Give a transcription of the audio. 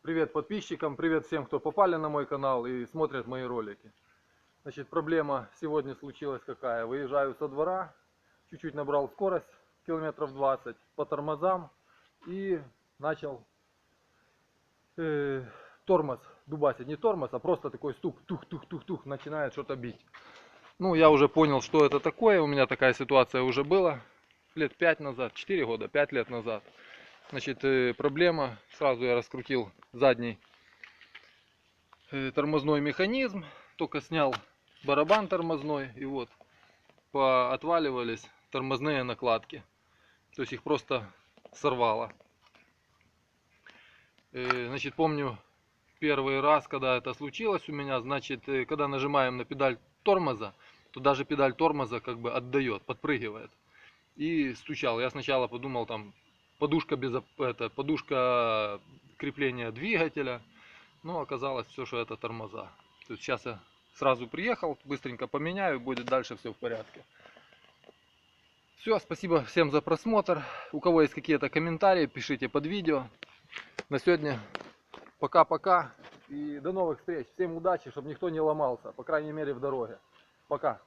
Привет подписчикам, привет всем, кто попали на мой канал и смотрят мои ролики. Значит, проблема сегодня случилась какая. Выезжаю со двора, чуть-чуть набрал скорость, километров 20, по тормозам и начал тормоз дубасить. Не тормоз, а просто такой стук, тух-тух-тух-тух, начинает что-то бить. Ну, я уже понял, что это такое. У меня такая ситуация уже была лет 5 назад, 4 года, 5 лет назад. Значит, проблема, сразу я раскрутил задний тормозной механизм, только снял барабан тормозной, и вот поотваливались тормозные накладки. То есть их просто сорвало. Значит, помню первый раз, когда это случилось у меня, значит, когда нажимаем на педаль тормоза, то даже педаль тормоза как бы отдает, подпрыгивает. И стучал. Я сначала подумал, там подушка подушка крепления двигателя, но оказалось все, что это тормоза. То есть сейчас я сразу приехал, быстренько поменяю, будет дальше все в порядке. Все, спасибо всем за просмотр. У кого есть какие-то комментарии, пишите под видео. На сегодня пока-пока и до новых встреч. Всем удачи, чтобы никто не ломался, по крайней мере в дороге. Пока.